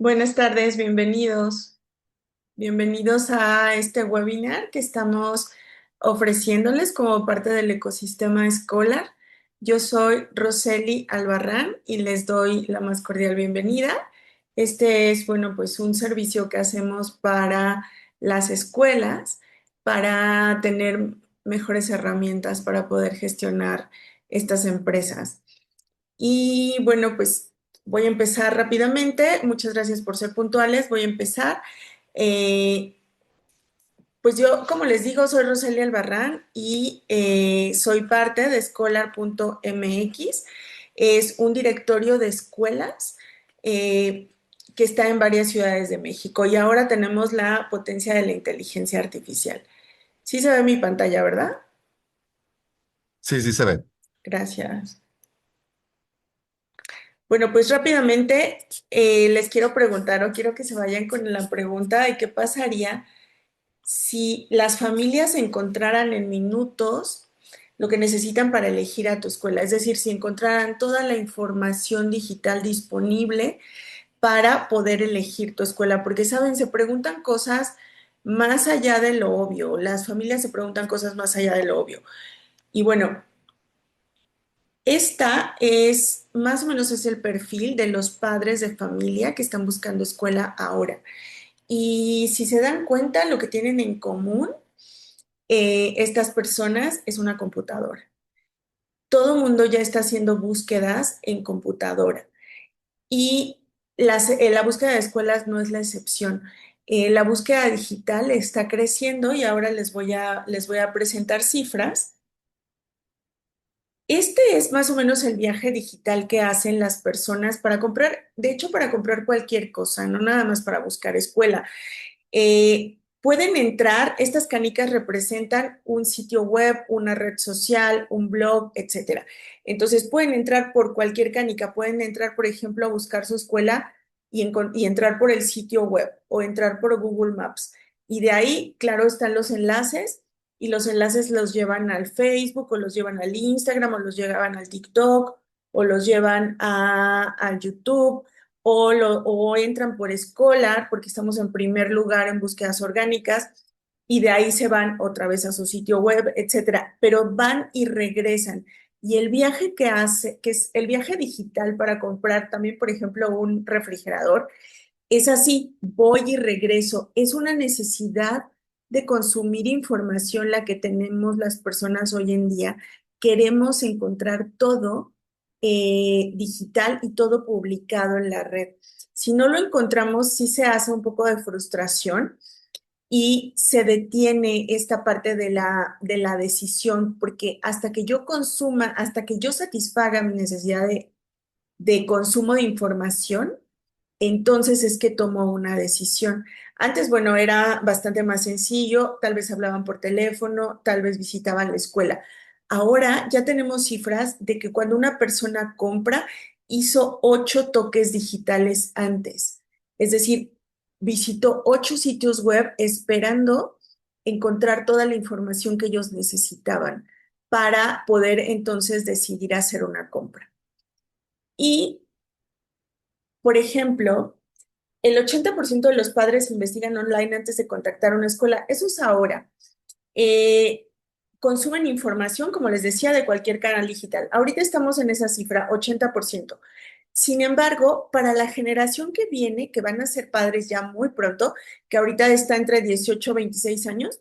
Buenas tardes, bienvenidos. Bienvenidos a este webinar que estamos ofreciéndoles como parte del ecosistema Scholar. Yo soy Roseli Albarrán y les doy la más cordial bienvenida. Este es, bueno, pues un servicio que hacemos para las escuelas para tener mejores herramientas para poder gestionar estas empresas. Y bueno, pues voy a empezar rápidamente. Muchas gracias por ser puntuales. Voy a empezar. Eh, pues yo, como les digo, soy Roselia Albarrán y soy parte de Scholar.mx. Es un directorio de escuelas que está en varias ciudades de México y ahora tenemos la potencia de la inteligencia artificial. Sí se ve mi pantalla, ¿verdad? Sí, sí se ve. Gracias. Bueno, pues rápidamente les quiero preguntar o quiero que se vayan con la pregunta de qué pasaría si las familias encontraran en minutos lo que necesitan para elegir a tu escuela. Es decir, si encontraran toda la información digital disponible para poder elegir tu escuela. Porque, saben, se preguntan cosas más allá de lo obvio. Las familias se preguntan cosas más allá de lo obvio. Y bueno, esta es más o menos es el perfil de los padres de familia que están buscando escuela ahora. Y si se dan cuenta, lo que tienen en común estas personas es una computadora. Todo el mundo ya está haciendo búsquedas en computadora y la búsqueda de escuelas no es la excepción. La búsqueda digital está creciendo y ahora les voy a presentar cifras. Este es más o menos el viaje digital que hacen las personas para comprar, de hecho, para comprar cualquier cosa, no nada más para buscar escuela. Pueden entrar, estas canicas representan un sitio web, una red social, un blog, etcétera. Entonces pueden entrar por cualquier canica, pueden entrar, por ejemplo, a buscar su escuela y entrar por el sitio web o entrar por Google Maps. Y de ahí, claro, están los enlaces y los enlaces los llevan al Facebook o los llevan al Instagram o los llevan al TikTok o los llevan a YouTube o entran por Scholar, porque estamos en primer lugar en búsquedas orgánicas, y de ahí se van otra vez a su sitio web, etcétera. Pero van y regresan. Y el viaje que hace, que es el viaje digital para comprar también, por ejemplo, un refrigerador, es así, voy y regreso. Es una necesidad de consumir información la que tenemos las personas hoy en día. Queremos encontrar todo digital y todo publicado en la red. Si no lo encontramos, sí se hace un poco de frustración y se detiene esta parte de la decisión, porque hasta que yo consuma, hasta que yo satisfaga mi necesidad de consumo de información, entonces es que tomó una decisión. Antes, bueno, era bastante más sencillo, tal vez hablaban por teléfono, tal vez visitaban la escuela. Ahora ya tenemos cifras de que cuando una persona compra, hizo 8 toques digitales antes. Es decir, visitó 8 sitios web esperando encontrar toda la información que ellos necesitaban para poder entonces decidir hacer una compra. Y, por ejemplo, el 80% de los padres investigan online antes de contactar una escuela. Eso es ahora. Eh, Consumen información, como les decía, de cualquier canal digital. Ahorita estamos en esa cifra, 80%. Sin embargo, para la generación que viene, que van a ser padres ya muy pronto, que ahorita está entre 18 y 26 años,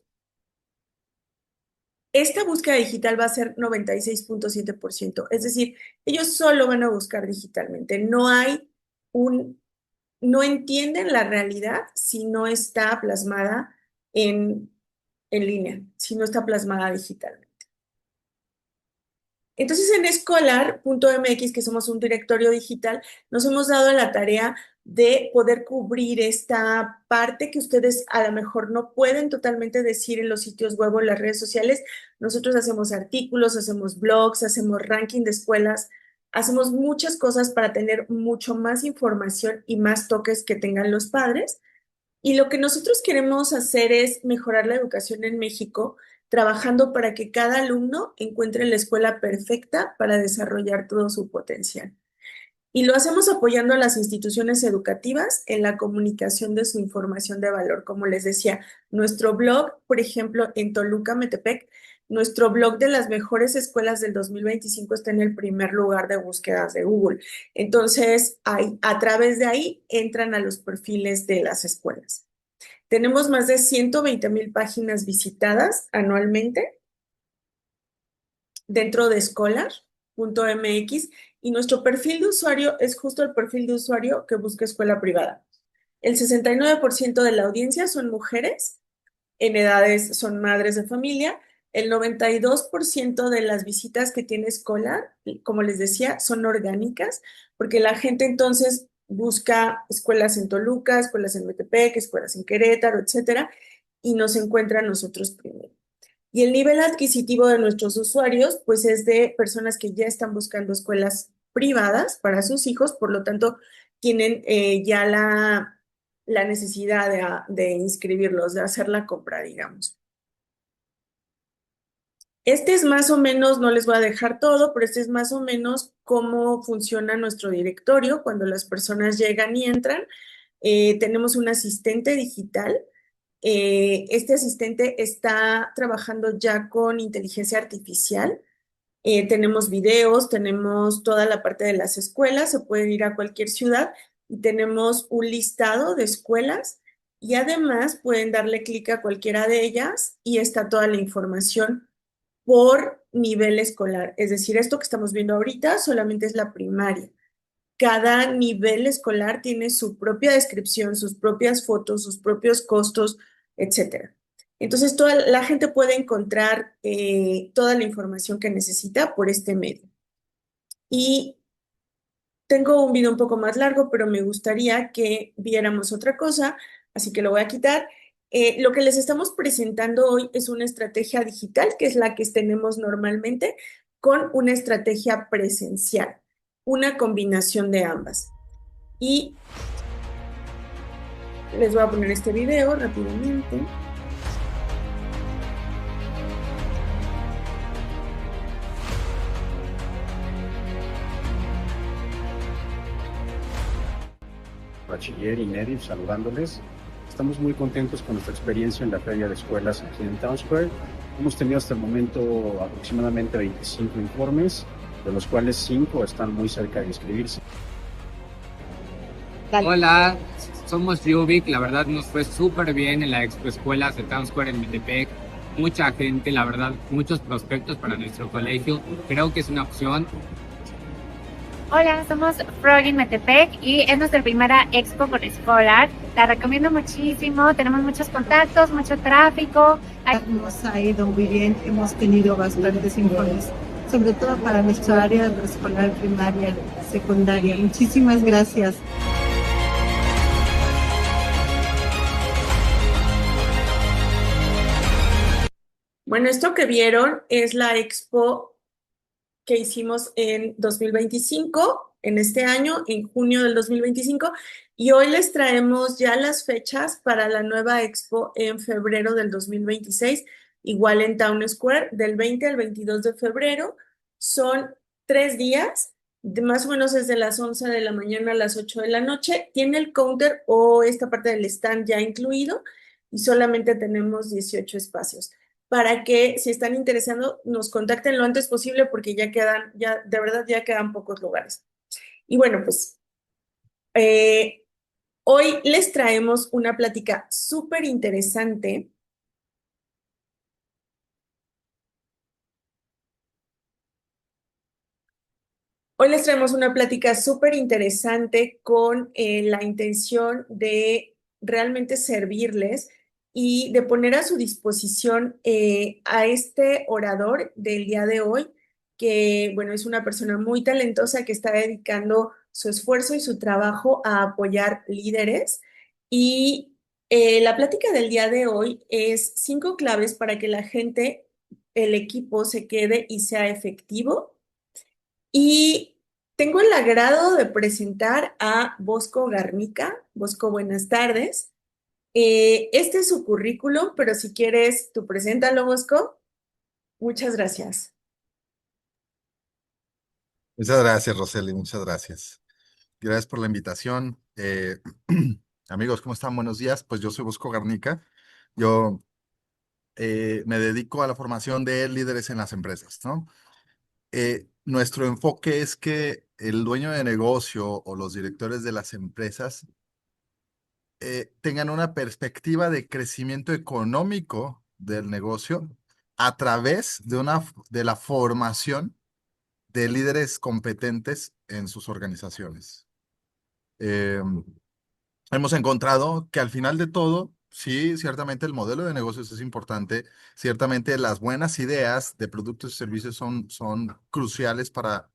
esta búsqueda digital va a ser 96.7%. Es decir, ellos solo van a buscar digitalmente. Un no entienden la realidad si no está plasmada en, en línea, si no está plasmada digitalmente. Entonces, en Scholar.mx, que somos un directorio digital, nos hemos dado la tarea de poder cubrir esta parte que ustedes a lo mejor no pueden totalmente decir en los sitios web o en las redes sociales. Nosotros hacemos artículos, hacemos blogs, hacemos ranking de escuelas, hacemos muchas cosas para tener mucho más información y más toques que tengan los padres. Y lo que nosotros queremos hacer es mejorar la educación en México, trabajando para que cada alumno encuentre la escuela perfecta para desarrollar todo su potencial. Y lo hacemos apoyando a las instituciones educativas en la comunicación de su información de valor. Como les decía, nuestro blog, por ejemplo, en Toluca, Metepec, nuestro blog de las mejores escuelas del 2025 está en el primer lugar de búsquedas de Google. Entonces, a través de ahí entran a los perfiles de las escuelas. Tenemos más de 120,000 páginas visitadas anualmente dentro de scholar.mx y nuestro perfil de usuario es justo el perfil de usuario que busca escuela privada. El 69% de la audiencia son mujeres, en edades son madres de familia. El 92% de las visitas que tiene Scholar, como les decía, son orgánicas, porque la gente entonces busca escuelas en Toluca, escuelas en Metepec, escuelas en Querétaro, etcétera, y nos encuentra a nosotros primero. Y el nivel adquisitivo de nuestros usuarios, pues es de personas que ya están buscando escuelas privadas para sus hijos, por lo tanto, tienen ya la necesidad de inscribirlos, de hacer la compra, digamos. Este es más o menos, no les voy a dejar todo, pero este es más o menos cómo funciona nuestro directorio cuando las personas llegan y entran. Tenemos un asistente digital. Este asistente está trabajando ya con inteligencia artificial. Tenemos videos, tenemos toda la parte de las escuelas, se puede ir a cualquier ciudad y tenemos un listado de escuelas y además pueden darle clic a cualquiera de ellas y está toda la información por nivel escolar. Es decir, esto que estamos viendo ahorita solamente es la primaria. Cada nivel escolar tiene su propia descripción, sus propias fotos, sus propios costos, etcétera. Entonces, toda la gente puede encontrar toda la información que necesita por este medio. Y tengo un video un poco más largo, pero me gustaría que viéramos otra cosa, así que lo voy a quitar. Lo que les estamos presentando hoy es una estrategia digital, que es la que tenemos normalmente, con una estrategia presencial, una combinación de ambas. Y les voy a poner este video rápidamente. Bachiller y Neddy, saludándoles. Estamos muy contentos con nuestra experiencia en la feria de escuelas aquí en Town Square. Hemos tenido hasta el momento aproximadamente 25 informes, de los cuales 5 están muy cerca de inscribirse. Hola, somos Rubik. La verdad nos fue súper bien en la Expo Escuelas de Town Square en Metepec. Mucha gente, la verdad, muchos prospectos para nuestro colegio. Creo que es una opción. Hola, somos Froggy Metepec y es nuestra primera expo con Scholar. La recomiendo muchísimo, tenemos muchos contactos, mucho tráfico. Nos ha ido muy bien, hemos tenido bastantes informes, sobre todo para nuestra área de escolar primaria, secundaria. Muchísimas gracias. Bueno, esto que vieron es la expo que hicimos en 2025, en este año, en junio del 2025, y hoy les traemos ya las fechas para la nueva expo en febrero del 2026, igual en Town Square, del 20 al 22 de febrero. Son 3 días, más o menos desde las 11 de la mañana a las 8 de la noche. Tiene el counter o esta parte del stand ya incluido y solamente tenemos 18 espacios para que si están interesados nos contacten lo antes posible porque ya quedan, ya de verdad ya quedan pocos lugares. Y bueno, pues eh, hoy les traemos una plática súper interesante. Hoy les traemos una plática súper interesante con la intención de realmente servirles y de poner a su disposición a este orador del día de hoy, que bueno, es una persona muy talentosa que está dedicando su esfuerzo y su trabajo a apoyar líderes. Y la plática del día de hoy es 5 claves para que la gente, el equipo se quede y sea efectivo. Y tengo el agrado de presentar a Bosco Garnica. Bosco, buenas tardes. Este es su currículum, pero si quieres, tú preséntalo, Bosco. Muchas gracias. Muchas gracias, Roseli, muchas gracias. Gracias por la invitación. Amigos, ¿cómo están? Buenos días. Pues yo soy Bosco Garnica. Yo me dedico a la formación de líderes en las empresas, ¿no? Nuestro enfoque es que el dueño de negocio o los directores de las empresas tengan una perspectiva de crecimiento económico del negocio a través de la formación de líderes competentes en sus organizaciones. Eh, Hemos encontrado que al final de todo, sí, ciertamente el modelo de negocios es importante, ciertamente las buenas ideas de productos y servicios son cruciales para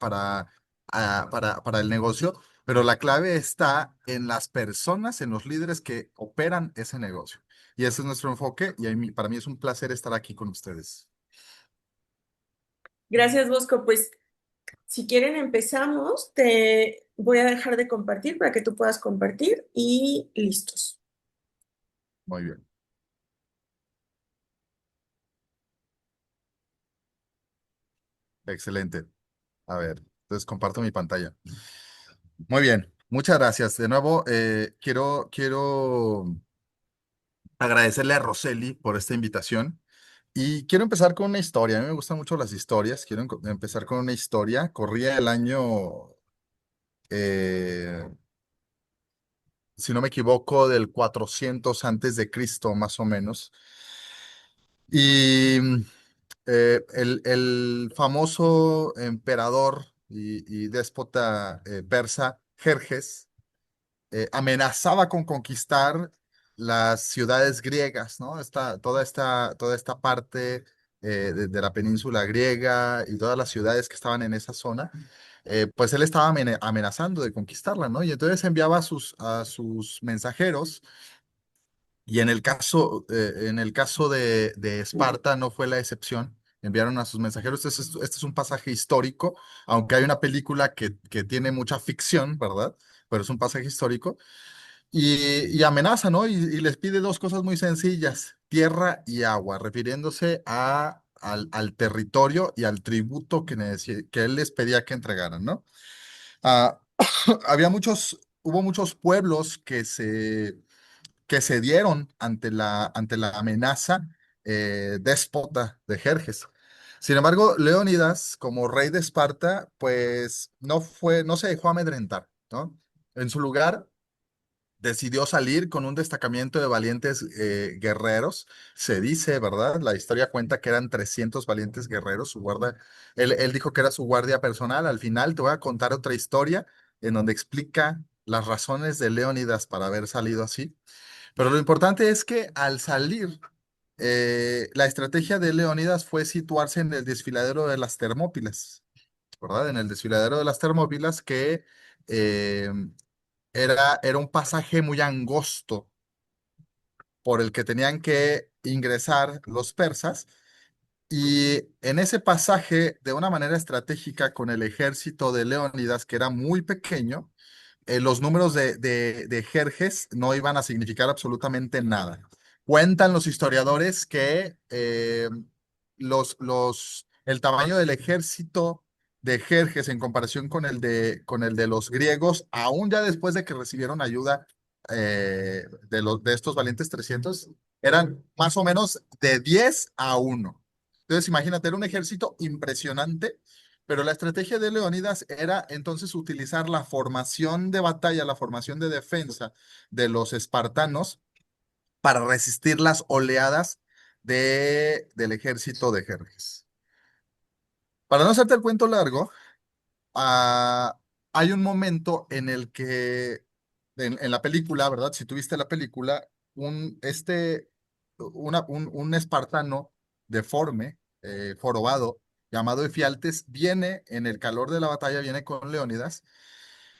el negocio, pero la clave está en las personas, en los líderes que operan ese negocio. Y ese es nuestro enfoque y para mí es un placer estar aquí con ustedes. Gracias, Bosco. Pues si quieren empezamos, te voy a dejar de compartir para que tú puedas compartir y listos. Muy bien, excelente. A ver, entonces comparto mi pantalla. Muy bien, muchas gracias. De nuevo, quiero agradecerle a Roseli por esta invitación y quiero empezar con una historia. A mí me gustan mucho las historias. Quiero empezar con una historia. Corría el año, eh, si no me equivoco, del 400 antes de Cristo, más o menos. Y el famoso emperador y déspota persa, Jerjes, amenazaba con conquistar las ciudades griegas, ¿no? Toda esta parte de la península griega y todas las ciudades que estaban en esa zona, pues él estaba amenazando de conquistarla, ¿no? Y entonces enviaba a sus mensajeros. Y en el caso de Esparta no fue la excepción. Enviaron a sus mensajeros. Este es un pasaje histórico, aunque hay una película que tiene mucha ficción, ¿verdad? Pero es un pasaje histórico y amenaza, ¿no? Y les pide dos cosas muy sencillas, tierra y agua, refiriéndose al territorio y al tributo que él les pedía que entregaran, ¿no? Ah, hubo muchos pueblos que cedieron ante la amenaza déspota de Jerjes. Sin embargo, Leónidas, como rey de Esparta, pues no se dejó amedrentar, ¿no? En su lugar, decidió salir con un destacamento de valientes guerreros. Se dice, ¿verdad? La historia cuenta que eran 300 valientes guerreros. Él dijo que era su guardia personal. Al final te voy a contar otra historia en donde explica las razones de Leónidas para haber salido así. Pero lo importante es que al salir, la estrategia de Leónidas fue situarse en el desfiladero de las Termópilas, ¿verdad? En el desfiladero de las Termópilas que eh, era un pasaje muy angosto por el que tenían que ingresar los persas. Y en ese pasaje, de una manera estratégica, con el ejército de Leónidas, que era muy pequeño, los números de Jerjes no iban a significar absolutamente nada. Cuentan los historiadores que el tamaño del ejército de Jerjes en comparación con el de los griegos, aún ya después de que recibieron ayuda de estos valientes 300, eran más o menos de 10-1. Entonces, imagínate, era un ejército impresionante, pero la estrategia de Leónidas era entonces utilizar la formación de batalla, la formación de defensa de los espartanos para resistir las oleadas del ejército de Jerjes. Para no hacerte el cuento largo, ah, hay un momento en el que, en la película, ¿verdad? Si tuviste la película, un espartano deforme, jorobado, llamado Efialtes, viene en el calor de la batalla, viene con Leónidas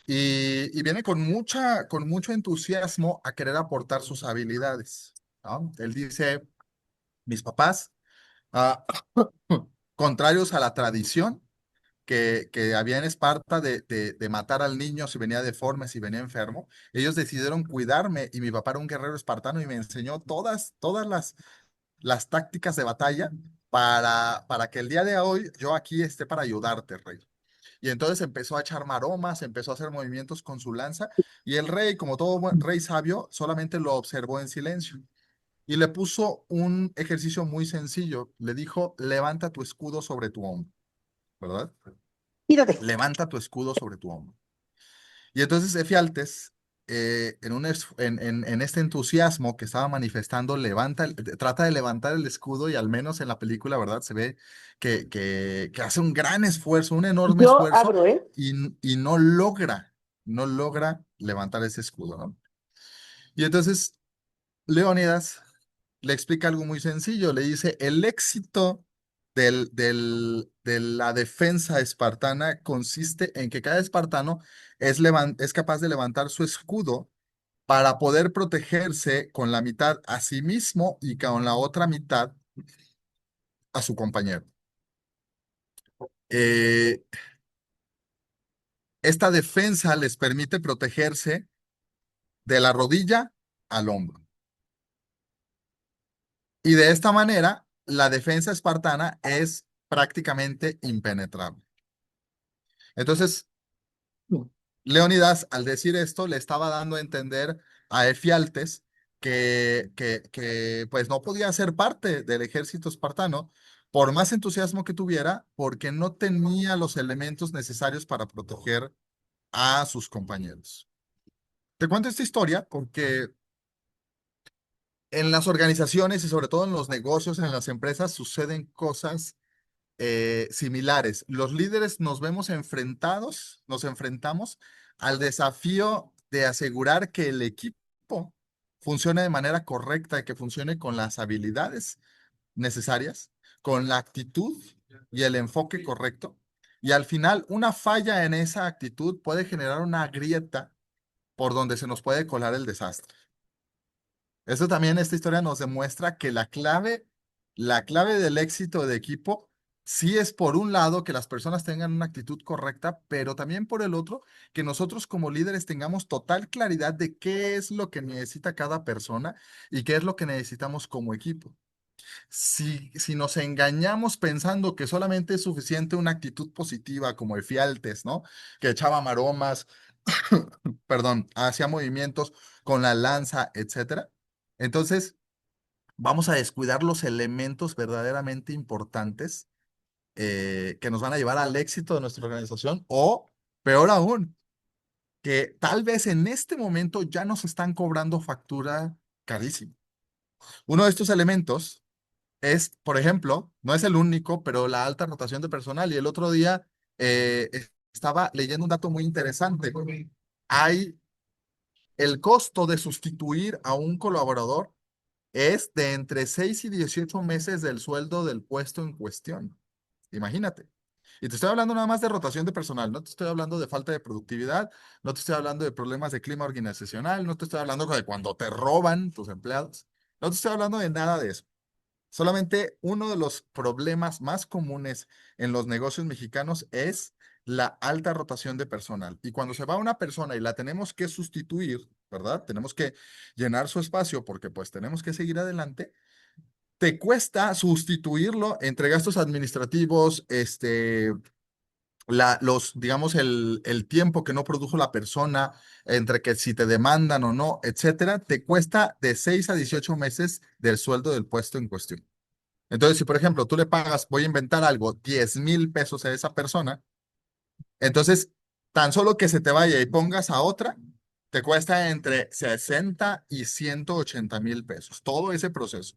y viene con mucho entusiasmo a querer aportar sus habilidades, ¿no? Él dice, mis papás, ah, contrarios a la tradición, que había en Esparta de matar al niño si venía deforme, si venía enfermo. Ellos decidieron cuidarme y mi papá era un guerrero espartano y me enseñó todas las tácticas de batalla para que el día de hoy yo aquí esté para ayudarte, rey. Y entonces empezó a echar maromas, empezó a hacer movimientos con su lanza, y el rey, como todo rey sabio, solamente lo observó en silencio. Y le puso un ejercicio muy sencillo. Le dijo, levanta tu escudo sobre tu hombro, ¿verdad? Levanta tu escudo sobre tu hombro. Y entonces Efialtes, en este entusiasmo que estaba manifestando, trata de levantar el escudo, y al menos en la película, ¿verdad? Se ve que hace un gran esfuerzo, un enorme Yo esfuerzo, abro, ¿eh? y no logra levantar ese escudo, ¿no? Y entonces Leónidas le explica algo muy sencillo. Le dice, el éxito de la defensa espartana consiste en que cada espartano es capaz de levantar su escudo para poder protegerse con la mitad a sí mismo y con la otra mitad a su compañero. Eh, esta defensa les permite protegerse de la rodilla al hombro. Y de esta manera, la defensa espartana es prácticamente impenetrable. Entonces, Leónidas, al decir esto, le estaba dando a entender a Efialtes que pues no podía ser parte del ejército espartano, por más entusiasmo que tuviera, porque no tenía los elementos necesarios para proteger a sus compañeros. Te cuento esta historia porque en las organizaciones y sobre todo en los negocios, en las empresas, suceden cosas similares. Los líderes nos enfrentamos al desafío de asegurar que el equipo funcione de manera correcta y que funcione con las habilidades necesarias, con la actitud y el enfoque correcto. Y al final, una falla en esa actitud puede generar una grieta por donde se nos puede colar el desastre. Eso también, esta historia nos demuestra que la clave del éxito de equipo sí es, por un lado, que las personas tengan una actitud correcta, pero también por el otro, que nosotros como líderes tengamos total claridad de qué es lo que necesita cada persona y qué es lo que necesitamos como equipo. Si nos engañamos pensando que solamente es suficiente una actitud positiva como Efialtes, ¿no? Que echaba maromas, perdón, hacía movimientos con la lanza, etcétera. Entonces, vamos a descuidar los elementos verdaderamente importantes que nos van a llevar al éxito de nuestra organización, o peor aún, que tal vez en este momento ya nos están cobrando factura carísima. Uno de estos elementos es, por ejemplo, no es el único, pero la alta rotación de personal. Y el otro día estaba leyendo un dato muy interesante. Hay el costo de sustituir a un colaborador es de entre 6 y 18 meses del sueldo del puesto en cuestión. Imagínate. Y te estoy hablando nada más de rotación de personal, no te estoy hablando de falta de productividad, no te estoy hablando de problemas de clima organizacional, no te estoy hablando de cuando te roban tus empleados, no te estoy hablando de nada de eso. Solamente uno de los problemas más comunes en los negocios mexicanos es la alta rotación de personal. Y cuando se va una persona y la tenemos que sustituir, ¿verdad? Tenemos que llenar su espacio porque pues tenemos que seguir adelante. Te cuesta sustituirlo entre gastos administrativos, digamos, el tiempo que no produjo la persona, entre que si te demandan o no, etcétera, te cuesta de 6 a 18 meses del sueldo del puesto en cuestión. Entonces, si por ejemplo tú le pagas, voy a inventar algo, 10,000 pesos a esa persona, entonces tan solo que se te vaya y pongas a otra, te cuesta entre 60 y 180,000 pesos, todo ese proceso.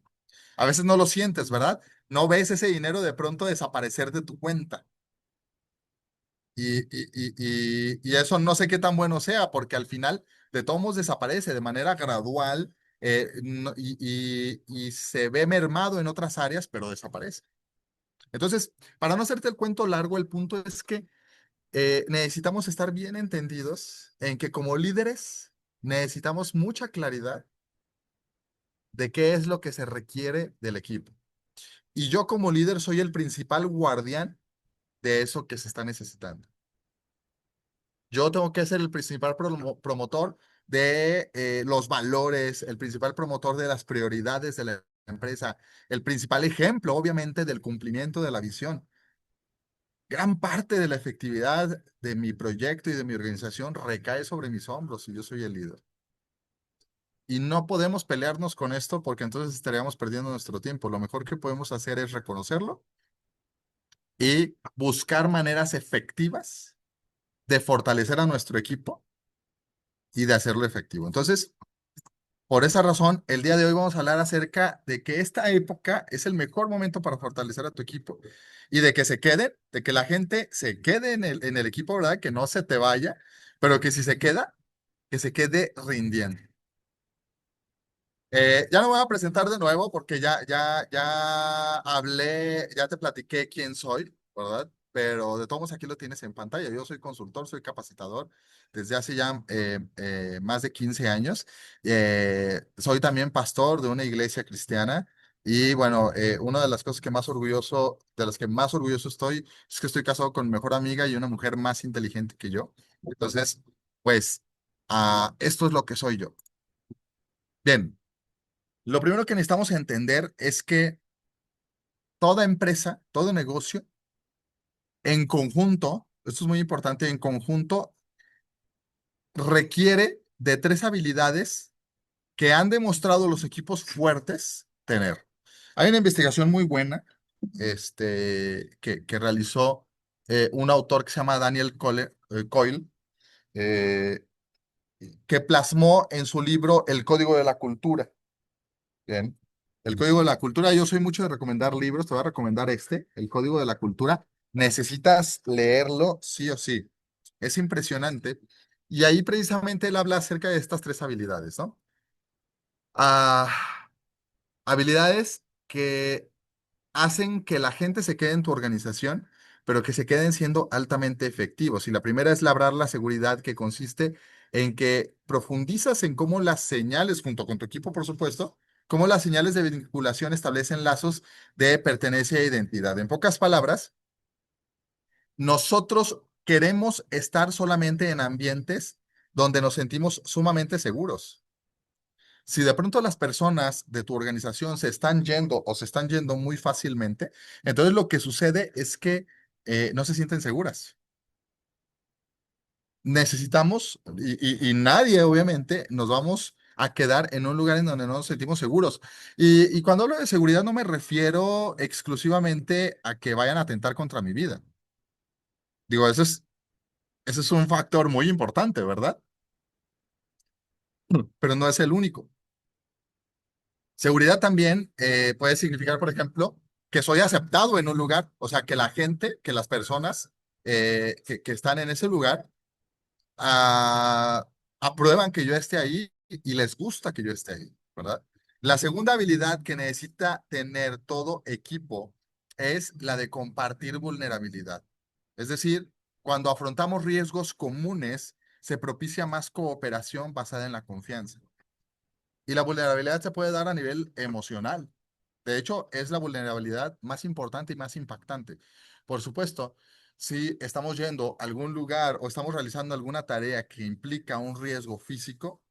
A veces no lo sientes, ¿verdad? No ves ese dinero de pronto desaparecer de tu cuenta. Y eso no sé qué tan bueno sea, porque al final de todos modos desaparece de manera gradual, y se ve mermado en otras áreas, pero desaparece. Entonces, para no hacerte el cuento largo, el punto es que necesitamos estar bien entendidos en que como líderes necesitamos mucha claridad de qué es lo que se requiere del equipo. Y yo como líder soy el principal guardián de eso que se está necesitando. Yo tengo que ser el principal promotor de los valores, el principal promotor de las prioridades de la empresa, el principal ejemplo, obviamente, del cumplimiento de la visión. gran parte de la efectividad de mi proyecto y de mi organización recae sobre mis hombros y yo soy el líder. Y no podemos pelearnos con esto porque entonces estaríamos perdiendo nuestro tiempo. Lo mejor que podemos hacer es reconocerlo y buscar maneras efectivas de fortalecer a nuestro equipo y de hacerlo efectivo. Entonces, por esa razón, el día de hoy vamos a hablar acerca de que esta época es el mejor momento para fortalecer a tu equipo y de que se queden, de que la gente se quede en el equipo, ¿verdad? Que no se te vaya, pero que si se queda, que se quede rindiendo. Ya no voy a presentar de nuevo porque ya hablé, ya te platiqué quién soy, ¿verdad? Pero de todos modos aquí lo tienes en pantalla. Yo soy consultor, soy capacitador desde hace ya más de 15 años. Soy también pastor de una iglesia cristiana. Y bueno, una de las cosas que más orgulloso, de las que más orgulloso estoy, es que estoy casado con mi mejor amiga y una mujer más inteligente que yo. Entonces, pues, esto es lo que soy yo. Bien. Lo primero que necesitamos entender es que toda empresa, todo negocio, en conjunto, esto es muy importante, en conjunto, requiere de tres habilidades que han demostrado los equipos fuertes tener. Hay una investigación muy buena que realizó un autor que se llama Daniel Coyle, eh, que plasmó en su libro El Código de la Cultura. Bien. El Código de la Cultura, yo soy mucho de recomendar libros, te voy a recomendar El Código de la Cultura. Necesitas leerlo sí o sí. Es impresionante. Y ahí precisamente él habla acerca de estas tres habilidades, ¿no? Ah, habilidades que hacen que la gente se quede en tu organización, pero que se queden siendo altamente efectivos. Y la primera es labrar la seguridad, que consiste en que profundizas en cómo las señales, junto con tu equipo, por supuesto, cómo las señales de vinculación establecen lazos de pertenencia e identidad. En pocas palabras, nosotros queremos estar solamente en ambientes donde nos sentimos sumamente seguros. Si de pronto las personas de tu organización se están yendo o se están yendo muy fácilmente, entonces lo que sucede es que no se sienten seguras. Necesitamos, y nadie obviamente nos vamos a quedar en un lugar en donde no nos sentimos seguros. Y cuando hablo de seguridad no me refiero exclusivamente a que vayan a atentar contra mi vida. Digo, ese es un factor muy importante, ¿verdad? Pero no es el único. Seguridad también puede significar, por ejemplo, que soy aceptado en un lugar, o sea, que la gente, que las personas que están en ese lugar ah, aprueban que yo esté ahí y les gusta que yo esté ahí, ¿verdad? La segunda habilidad que necesita tener todo equipo es la de compartir vulnerabilidad. Es decir, cuando afrontamos riesgos comunes, se propicia más cooperación basada en la confianza. Y la vulnerabilidad se puede dar a nivel emocional. De hecho, es la vulnerabilidad más importante y más impactante. Por supuesto, si estamos yendo a algún lugar o estamos realizando alguna tarea que implica un riesgo físico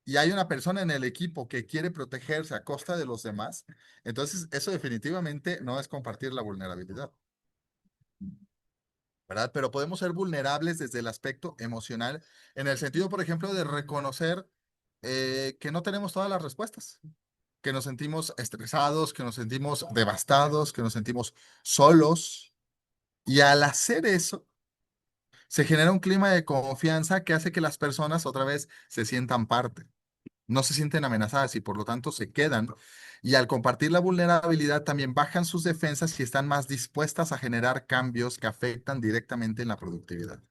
y hay una persona en el equipo que quiere protegerse a costa de los demás, entonces eso definitivamente no es compartir la vulnerabilidad, ¿verdad? Pero podemos ser vulnerables desde el aspecto emocional, en el sentido, por ejemplo, de reconocer que no tenemos todas las respuestas, que nos sentimos estresados, que nos sentimos devastados, que nos sentimos solos. Y al hacer eso, se genera un clima de confianza que hace que las personas otra vez se sientan parte, no se sienten amenazadas y por lo tanto se quedan. Y al compartir la vulnerabilidad también bajan sus defensas y están más dispuestas a generar cambios que afectan directamente en la productividad.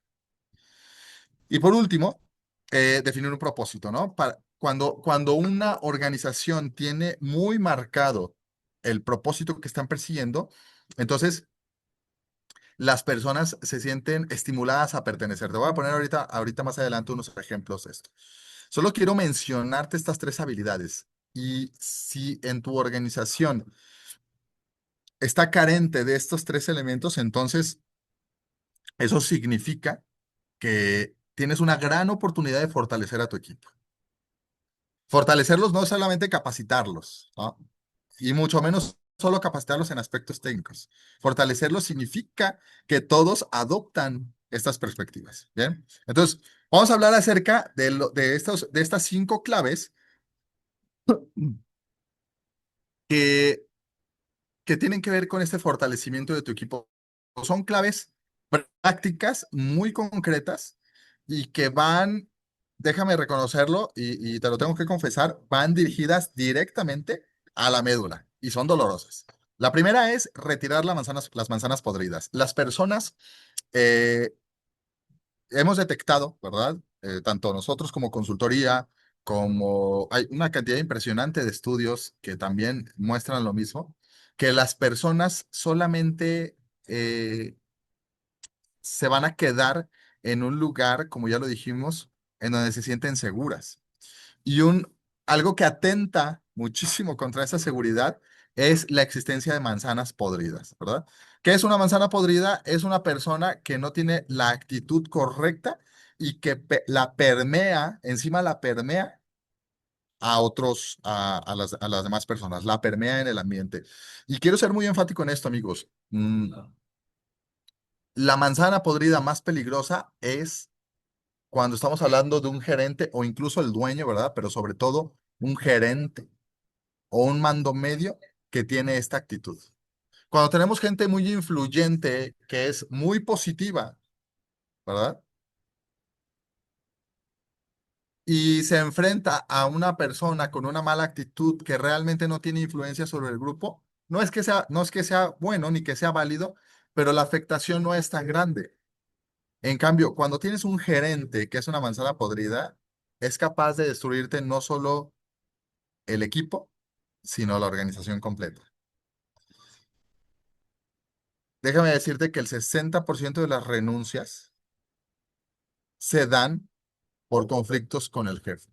Y por último, definir un propósito, ¿no? Cuando una organización tiene muy marcado el propósito que están persiguiendo, entonces las personas se sienten estimuladas a pertenecer. Te voy a poner ahorita más adelante unos ejemplos de esto. Solo quiero mencionarte estas tres habilidades. Y si en tu organización está carente de estos tres elementos, entonces eso significa que tienes una gran oportunidad de fortalecer a tu equipo. Fortalecerlos no es solamente capacitarlos, ¿no? Y mucho menos solo capacitarlos en aspectos técnicos. Fortalecerlos significa que todos adoptan estas perspectivas. Bien, entonces vamos a hablar acerca de estas 5 claves que, que tienen que ver con este fortalecimiento de tu equipo. Son claves prácticas muy concretas y que van, déjame reconocerlo y te lo tengo que confesar, van dirigidas directamente a la médula y son dolorosas. La primera es retirar las manzanas podridas. Las personas eh, hemos detectado, ¿verdad? Tanto nosotros como consultoría, como hay una cantidad impresionante de estudios que también muestran lo mismo, que las personas solamente eh, se van a quedar en un lugar, como ya lo dijimos, en donde se sienten seguras. Y algo que atenta muchísimo contra esa seguridad es la existencia de manzanas podridas, ¿verdad? ¿Qué es una manzana podrida? Es una persona que no tiene la actitud correcta y que la permea, encima la permea a otros, a las demás personas, la permea en el ambiente. Y quiero ser muy enfático en esto, amigos. La manzana podrida más peligrosa es cuando estamos hablando de un gerente o incluso el dueño, ¿verdad? Pero sobre todo un gerente o un mando medio que tiene esta actitud. Cuando tenemos gente muy influyente, que es muy positiva, ¿verdad? Y se enfrenta a una persona con una mala actitud que realmente no tiene influencia sobre el grupo, no es que sea bueno ni que sea válido, pero la afectación no es tan grande. En cambio, cuando tienes un gerente que es una manzana podrida, es capaz de destruirte no solo el equipo, sino la organización completa. Déjame decirte que el 60% de las renuncias se dan por conflictos con el jefe.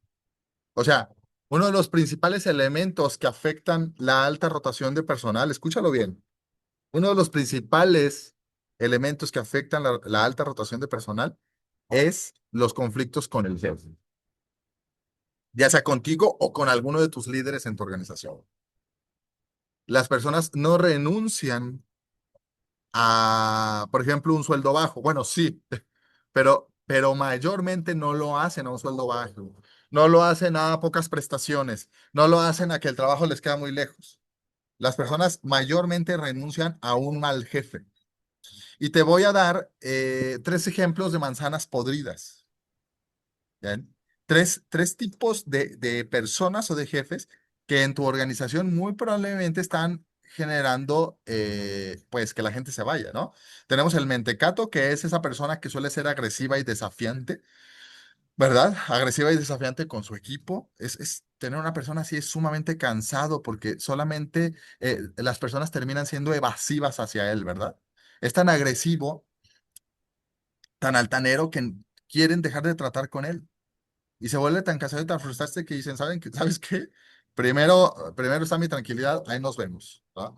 O sea, uno de los principales elementos que afectan la alta rotación de personal, escúchalo bien, uno de los principales elementos que afectan la alta rotación de personal es los conflictos con el jefe, ya sea contigo o con alguno de tus líderes en tu organización. Las personas no renuncian a, por ejemplo, un sueldo bajo. Bueno, sí, pero mayormente no lo hacen a un sueldo bajo. No lo hacen a pocas prestaciones. No lo hacen a que el trabajo les queda muy lejos. Las personas mayormente renuncian a un mal jefe. Y te voy a dar 3 ejemplos de manzanas podridas. ¿Bien? Tres tipos de personas o de jefes que en tu organización muy probablemente están generando, pues, que la gente se vaya, ¿no? Tenemos el mentecato, que es esa persona que suele ser agresiva y desafiante, ¿verdad? Agresiva y desafiante con su equipo. Tener una persona así es sumamente cansado porque solamente las personas terminan siendo evasivas hacia él, ¿verdad? Es tan agresivo, tan altanero que quieren dejar de tratar con él. Y se vuelve tan cansado y tan frustrante que dicen, ¿sabes qué? Primero está mi tranquilidad, ahí nos vemos, ¿va?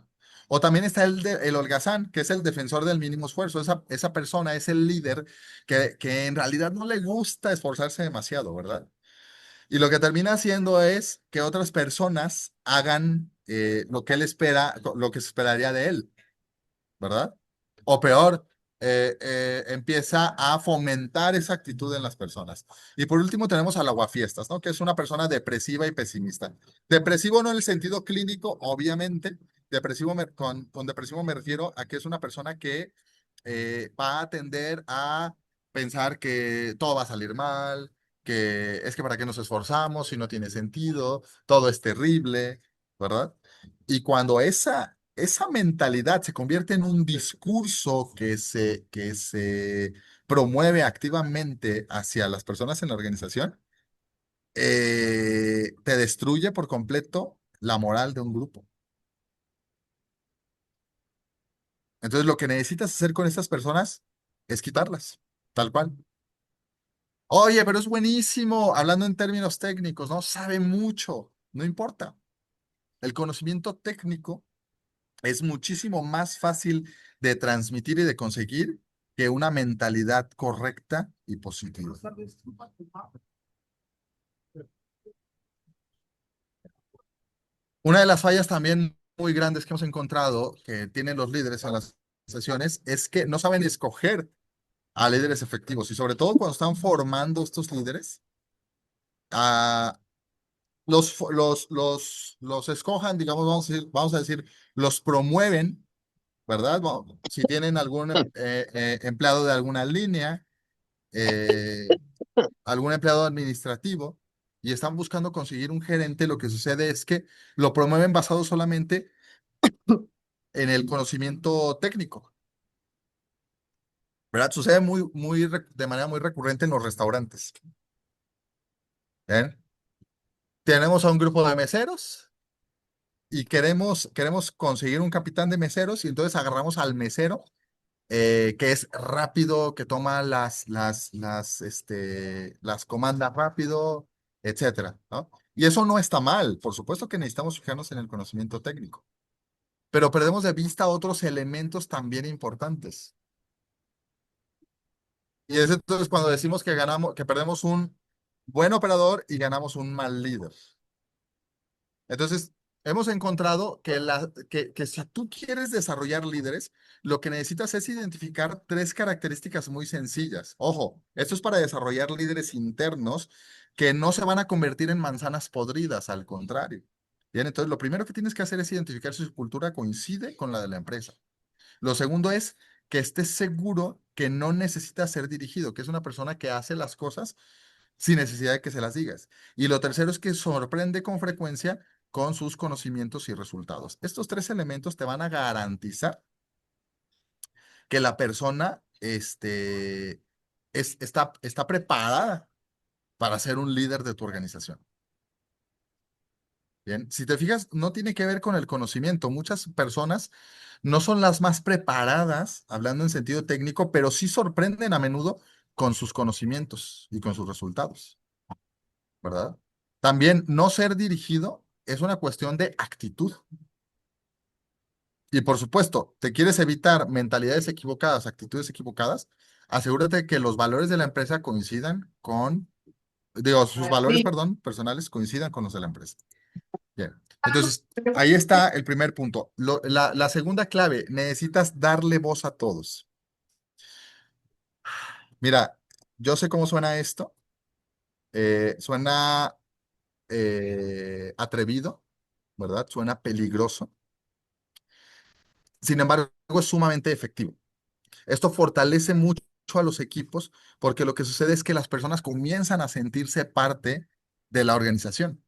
O también está el holgazán, que es el defensor del mínimo esfuerzo. Esa persona es el líder que en realidad no le gusta esforzarse demasiado, ¿verdad? Y lo que termina haciendo es que otras personas hagan lo que él espera, lo que se esperaría de él, ¿verdad? O peor, empieza a fomentar esa actitud en las personas. Y por último tenemos al aguafiestas, ¿no? Que es una persona depresiva y pesimista. Depresivo no en el sentido clínico, obviamente. Con depresivo me refiero a que es una persona que va a tender a pensar que todo va a salir mal, que es que para qué nos esforzamos si no tiene sentido, todo es terrible, ¿verdad? Y cuando esa mentalidad se convierte en un discurso que se promueve activamente hacia las personas en la organización, te destruye por completo la moral de un grupo. Entonces, lo que necesitas hacer con estas personas es quitarlas, tal cual. Oye, pero es buenísimo, hablando en términos técnicos, ¿no? Sabe mucho, no importa. El conocimiento técnico es muchísimo más fácil de transmitir y de conseguir que una mentalidad correcta y positiva. Una de las fallas también muy grandes que hemos encontrado que tienen los líderes en las sesiones es que no saben escoger a líderes efectivos y sobre todo cuando están formando estos líderes, a los escojan, digamos, vamos a decir, los promueven, ¿verdad? Si tienen algún empleado de alguna línea, eh, algún empleado administrativo y están buscando conseguir un gerente, lo que sucede es que lo promueven basado solamente en el conocimiento técnico, ¿verdad? Sucede de manera muy recurrente en los restaurantes. ¿Ven? Tenemos a un grupo de meseros y queremos conseguir un capitán de meseros y entonces agarramos al mesero que es rápido, que toma las comandas rápido, etcétera, ¿no? Y eso no está mal, por supuesto que necesitamos fijarnos en el conocimiento técnico, pero perdemos de vista otros elementos también importantes. Y es entonces cuando decimos que perdemos un buen operador y ganamos un mal líder. Entonces, hemos encontrado que si tú quieres desarrollar líderes, lo que necesitas es identificar tres características muy sencillas. Ojo, esto es para desarrollar líderes internos que no se van a convertir en manzanas podridas, al contrario. Bien, entonces lo primero que tienes que hacer es identificar si su cultura coincide con la de la empresa. Lo segundo es que estés seguro que no necesita ser dirigido, que es una persona que hace las cosas sin necesidad de que se las digas. Y lo tercero es que sorprende con frecuencia con sus conocimientos y resultados. Estos tres elementos te van a garantizar que la persona está preparada para ser un líder de tu organización. Bien, si te fijas, no tiene que ver con el conocimiento. Muchas personas no son las más preparadas, hablando en sentido técnico, pero sí sorprenden a menudo con sus conocimientos y con sus resultados, ¿verdad? También no ser dirigido es una cuestión de actitud. Y por supuesto, te quieres evitar mentalidades equivocadas, actitudes equivocadas, asegúrate que los valores de la empresa coincidan sus valores, perdón, personales coincidan con los de la empresa. Bien. Entonces, ahí está el primer punto. La segunda clave, necesitas darle voz a todos. Mira, yo sé cómo suena esto. Suena atrevido, ¿verdad? Suena peligroso. Sin embargo, es sumamente efectivo. Esto fortalece mucho a los equipos porque lo que sucede es que las personas comienzan a sentirse parte de la organización,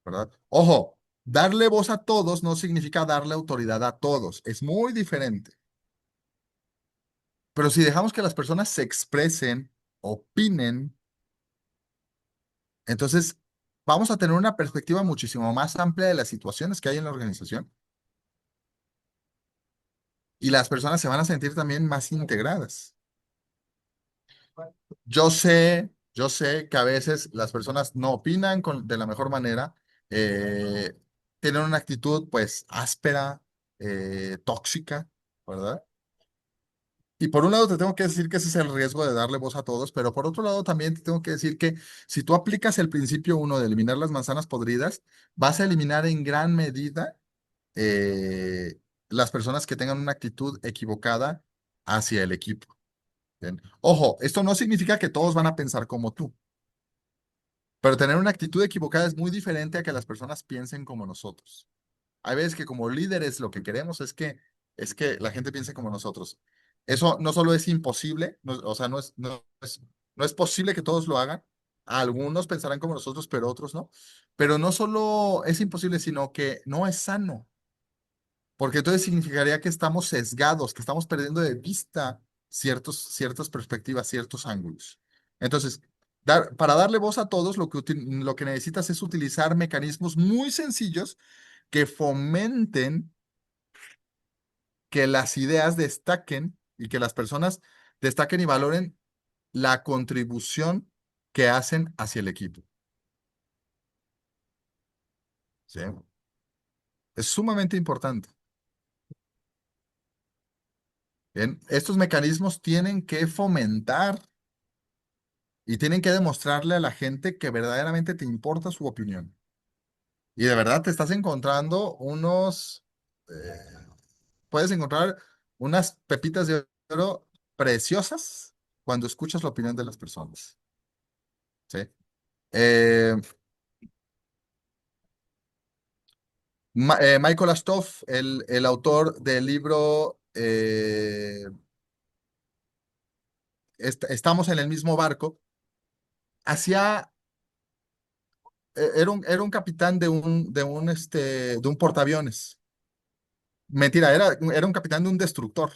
¿verdad? Ojo, darle voz a todos no significa darle autoridad a todos, es muy diferente. Pero si dejamos que las personas se expresen, opinen, entonces vamos a tener una perspectiva muchísimo más amplia de las situaciones que hay en la organización y las personas se van a sentir también más integradas. Yo sé que a veces las personas no opinan de la mejor manera, eh, tienen una actitud pues áspera, tóxica, ¿verdad? Y por un lado te tengo que decir que ese es el riesgo de darle voz a todos, pero por otro lado también te tengo que decir que si tú aplicas el principio uno de eliminar las manzanas podridas, vas a eliminar en gran medida eh, las personas que tengan una actitud equivocada hacia el equipo. Bien. Ojo, esto no significa que todos van a pensar como tú, pero tener una actitud equivocada es muy diferente a que las personas piensen como nosotros. Hay veces que como líderes lo que queremos es que la gente piense como nosotros. Eso no solo es imposible, o sea, no es posible que todos lo hagan. Algunos pensarán como nosotros, pero otros no. Pero no solo es imposible, sino que no es sano. Porque entonces significaría que estamos sesgados, que estamos perdiendo de vista ciertas perspectivas, ciertos ángulos. Entonces, para darle voz a todos, lo que necesitas es utilizar mecanismos muy sencillos que fomenten que las ideas destaquen y que las personas destaquen y valoren la contribución que hacen hacia el equipo. ¿Sí? Es sumamente importante. Bien, estos mecanismos tienen que fomentar y tienen que demostrarle a la gente que verdaderamente te importa su opinión. Y de verdad te estás encontrando eh, puedes encontrar unas pepitas de oro preciosas cuando escuchas la opinión de las personas. ¿Sí? Eh, Michael Astoff, el autor del libro Estamos en el mismo barco, hacía, era un capitán de un portaaviones. Mentira, era un capitán de un destructor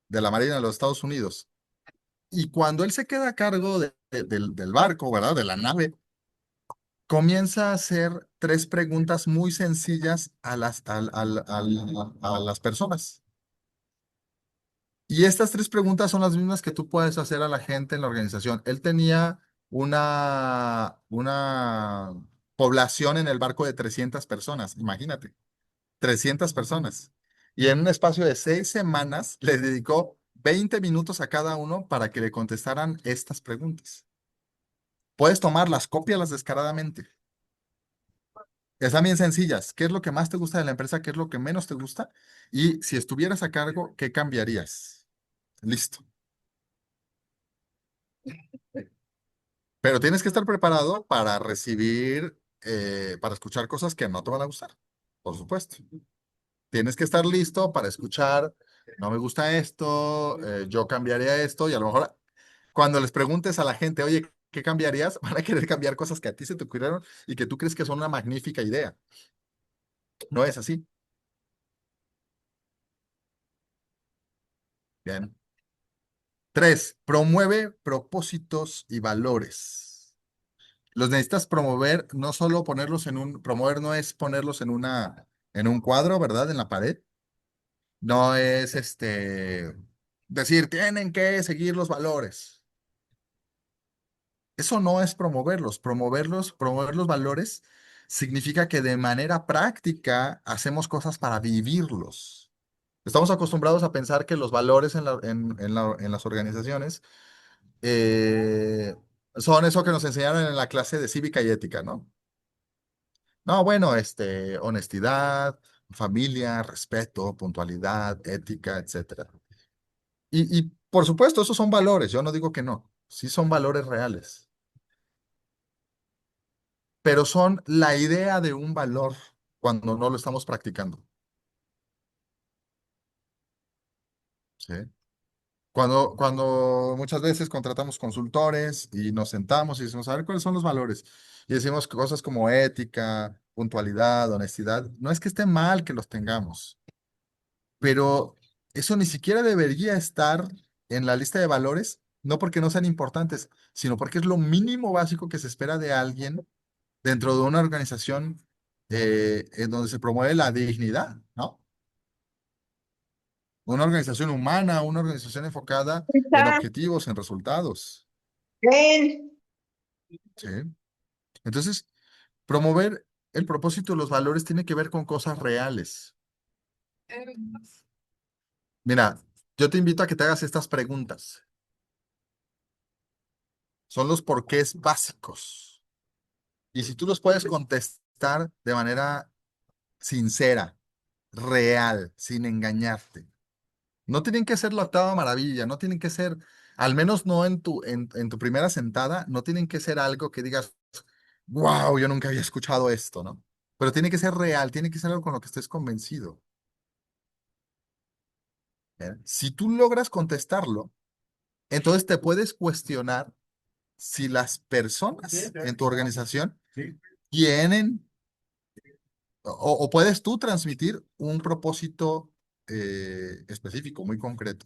de la Marina de los Estados Unidos. Y cuando él se queda a cargo del barco, ¿verdad? De la nave, comienza a hacer tres preguntas muy sencillas a las personas. Y estas tres preguntas son las mismas que tú puedes hacer a la gente en la organización. Él tenía una población en el barco de 300 personas, imagínate, 300 personas. Y en un espacio de 6 semanas le dedicó 20 minutos a cada uno para que le contestaran estas preguntas. Puedes tomarlas, cópialas descaradamente. Están bien sencillas. ¿Qué es lo que más te gusta de la empresa? ¿Qué es lo que menos te gusta? Y si estuvieras a cargo, ¿qué cambiarías? Listo. Pero tienes que estar preparado para recibir, para escuchar cosas que no te van a gustar, por supuesto. Tienes que estar listo para escuchar, no me gusta esto, yo cambiaría esto, y a lo mejor cuando les preguntes a la gente, oye, ¿qué cambiarías? Van a querer cambiar cosas que a ti se te ocurrieron y que tú crees que son una magnífica idea. No es así. Bien. 3, promueve propósitos y valores. Los necesitas promover, no solo ponerlos promover no es ponerlos en un cuadro, ¿verdad? En la pared. No es decir, tienen que seguir los valores. Eso no es promoverlos. Promover los valores significa que de manera práctica hacemos cosas para vivirlos. Estamos acostumbrados a pensar que los valores en las organizaciones son eso que nos enseñaron en la clase de cívica y ética, ¿no? No, bueno, honestidad, familia, respeto, puntualidad, ética, etcétera. Y por supuesto, esos son valores, yo no digo que no, sí son valores reales, pero son la idea de un valor cuando no lo estamos practicando, ¿sí? Cuando muchas veces contratamos consultores y nos sentamos y decimos, a ver, ¿cuáles son los valores? Y decimos cosas como ética, puntualidad, honestidad. No es que esté mal que los tengamos, pero eso ni siquiera debería estar en la lista de valores, no porque no sean importantes, sino porque es lo mínimo básico que se espera de alguien dentro de una organización en donde se promueve la dignidad, ¿no? Una organización humana, una organización enfocada en Está, objetivos, en resultados, ven. ¿sí? Entonces, promover el propósito de los valores tiene que ver con cosas reales. Mira, yo te invito a que te hagas estas preguntas. Son los porqués básicos. Y si tú los puedes contestar de manera sincera, real, sin engañarte. No tienen que ser la octava maravilla, no tienen que ser, al menos no en tu primera sentada, no tienen que ser algo que digas, wow, yo nunca había escuchado esto, ¿no? Pero tiene que ser real, tiene que ser algo con lo que estés convencido. ¿Eh? Si tú logras contestarlo, entonces te puedes cuestionar si las personas en tu organización tienen o puedes tú transmitir un propósito específico, muy concreto.